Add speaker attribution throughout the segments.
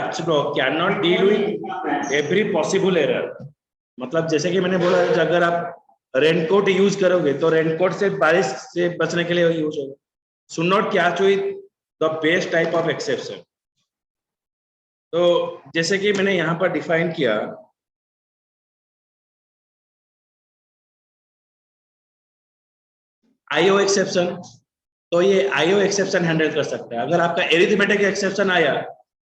Speaker 1: Catch block can not deal with every possible error. मतलब जैसे कि मैंने बोला कि अगर आप रेनकोट यूज करोगे तो रेनकोट से बारिश से बचने के लिए यूज होगा। Should not catch with the best type of exception. तो जैसे कि मैंने यहां पर डिफाइन किया, आईओ एक्सेप्शन, तो ये आईओ एक्सेप्शन हैंडल कर सकता है। अगर आपका एरिथमेटिक एक्सेप्शन आया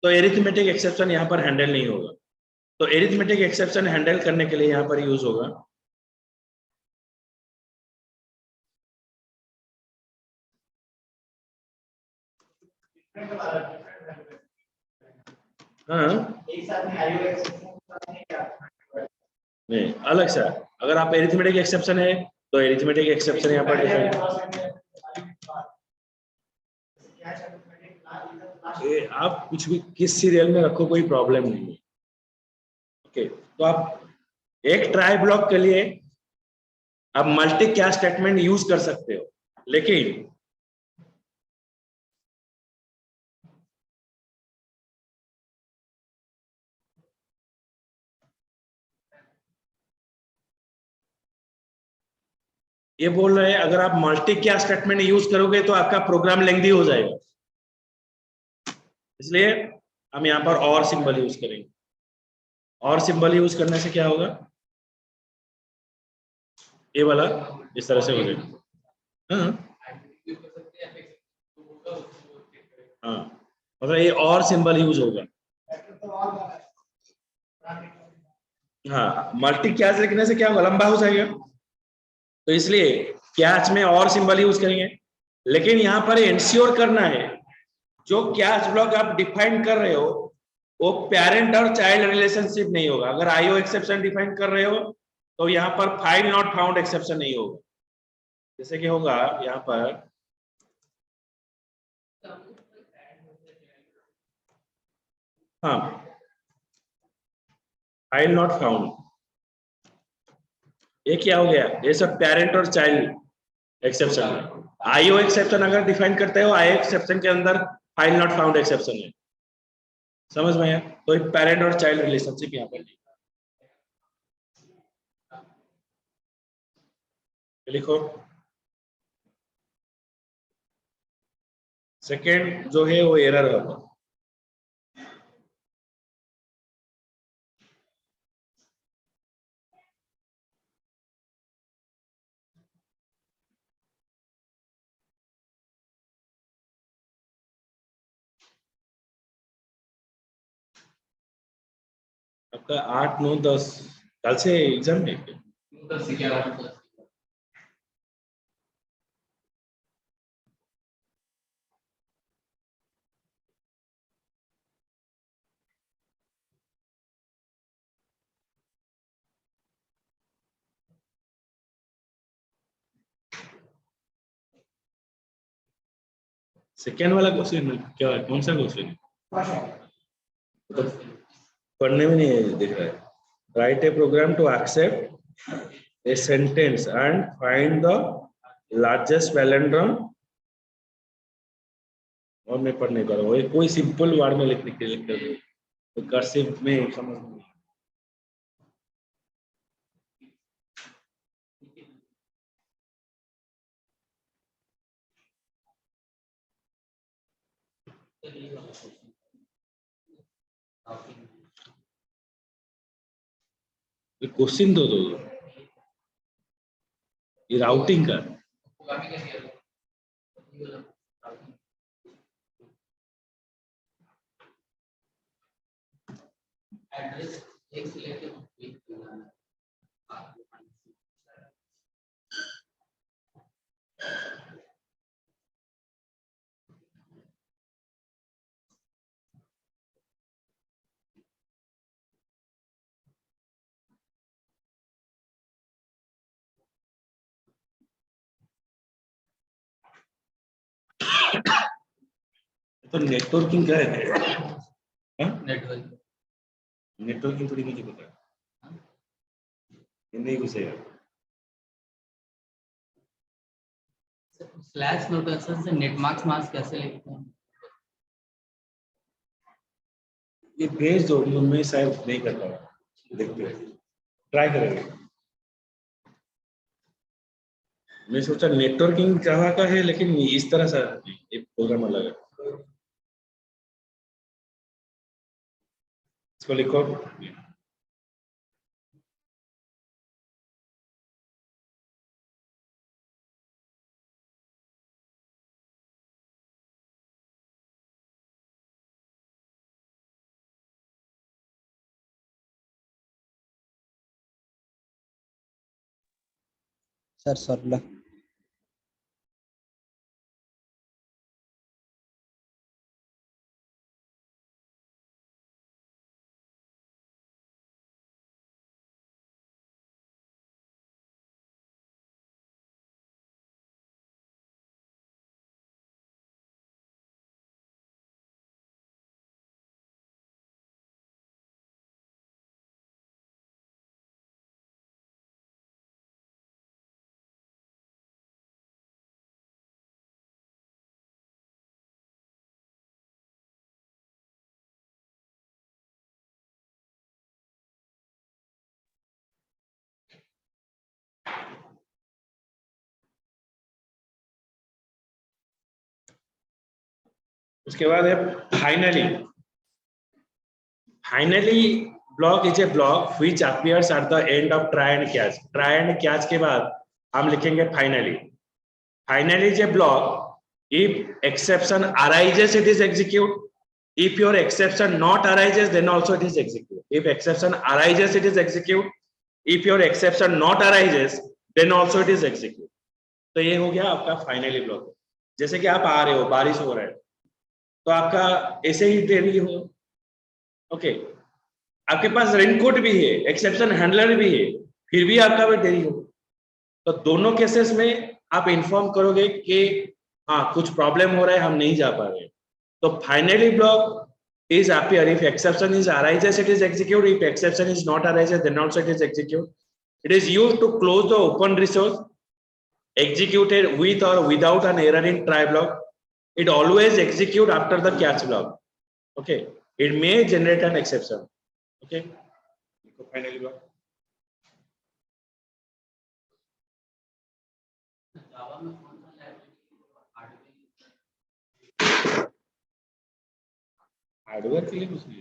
Speaker 1: तो एरिथमेटिक एक्सेप्शन यहाँ पर हैंडल नहीं होगा। तो एरिथमेटिक एक्सेप्शन हैंडल करने के लिए यहाँ पर यूज होगा नहीं अलग से। अगर आप एरिथमेटिक एक्सेप्शन है तो एरिथमेटिक एक्सेप्शन यहाँ पर आप कुछ भी किस सीरियल में रखो कोई प्रॉब्लम नहीं है। ओके, तो आप एक ट्राई ब्लॉक के लिए आप मल्टी कैच स्टेटमेंट यूज कर सकते हो, लेकिन ये बोल रहे हैं अगर आप मल्टी कैच स्टेटमेंट यूज करोगे तो आपका प्रोग्राम लेंथी हो जाएगा, इसलिए हम यहाँ पर और सिंबल यूज करेंगे। और सिंबल यूज करने से क्या होगा, ये वाला इस तरह से हो जाएगा। हाँ, मतलब ये और सिंबल यूज होगा। हाँ, मल्टी कैच लिखने से क्या होगा, लंबा हो जाएगा, तो इसलिए कैच में और सिंबल यूज करेंगे। लेकिन यहाँ पर इंश्योर करना है जो कैच ब्लॉक आप डिफाइन कर रहे हो वो पेरेंट और चाइल्ड रिलेशनशिप नहीं होगा। अगर आईओ एक्सेप्शन डिफाइन कर रहे हो तो यहाँ पर फाइल नॉट फाउंड एक्सेप्शन नहीं होगा। जैसे कि होगा यहाँ पर हाँ, फाइल नॉट फाउंड, ये क्या हो गया, ये सब पेरेंट और चाइल्ड एक्सेप्शन है। आईओ एक्सेप्शन अगर डिफाइन करते हो आईओ एक्सेप्शन के अंदर फाइल नॉट फाउंड एक्सेप्शन है, समझ में आया। तो पेरेंट और चाइल्ड रिलेशनशिप यहाँ पर लिखो। सेकेंड जो है वो एरर होगा। आपका 8, 9, 10 कल से एग्जाम है क्या? सेकेंड वाला क्वेश्चन क्या, कौन सा क्वेश्चन है? तो पढ़ने में नहीं दिख रहा है। Write a program to accept a sentence and find the largest palindrome. और मैं पढ़ नहीं पा रहा हूँ, कोई सिंपल वर्ड में लिखने के लिए कर तो कर्सिव में समझ नहीं। क्वेश्चन दो ये राउटिंग का। तो नेटवर्किंग क्या है? नेटवर्किंग थोड़ी मुझे पता है, नहीं घुसेगा।
Speaker 2: स्लैश नोटेशन से नेट मार्क्स कैसे लिखते हैं?
Speaker 1: ये भेज दो, मैं शायद नहीं कर पाऊंगा, देखते हैं, ट्राई करेंगे। मैं सोचा नेटवर्किंग जावा का है, लेकिन इस तरह से एक प्रोग्राम अलग है। इसको लिखो।
Speaker 2: सर सरला
Speaker 1: उसके बाद है finally. Finally block is a block which appears at the end of try and catch. Try and catch के बाद हम लिखेंगे finally. Finally is a block if exception arises it is execute, if your exception not arises then also it is execute, if exception arises it is execute, if your exception not arises then also it is execute। तो ये हो गया आपका finally block. जैसे कि आप आ रहे हो, बारिश हो रहा है, तो आपका ऐसे ही देरी हो, ओके, आपके पास रेनकोट भी है, एक्सेप्शन हैंडलर भी है, फिर भी आपका भी देरी हो, तो दोनों केसेस में आप इन्फॉर्म करोगे कि हाँ कुछ प्रॉब्लम हो रहा है, हम नहीं जा पा रहे। तो finally block is appear if exception is arises it is execute, if exception is not arises then also it is execute। it is used to close the open resource executed with or without an error in try block। it always execute after the catch block, okay, it may generate an exception, okay। finally block hardware के लिए कुछ नहीं।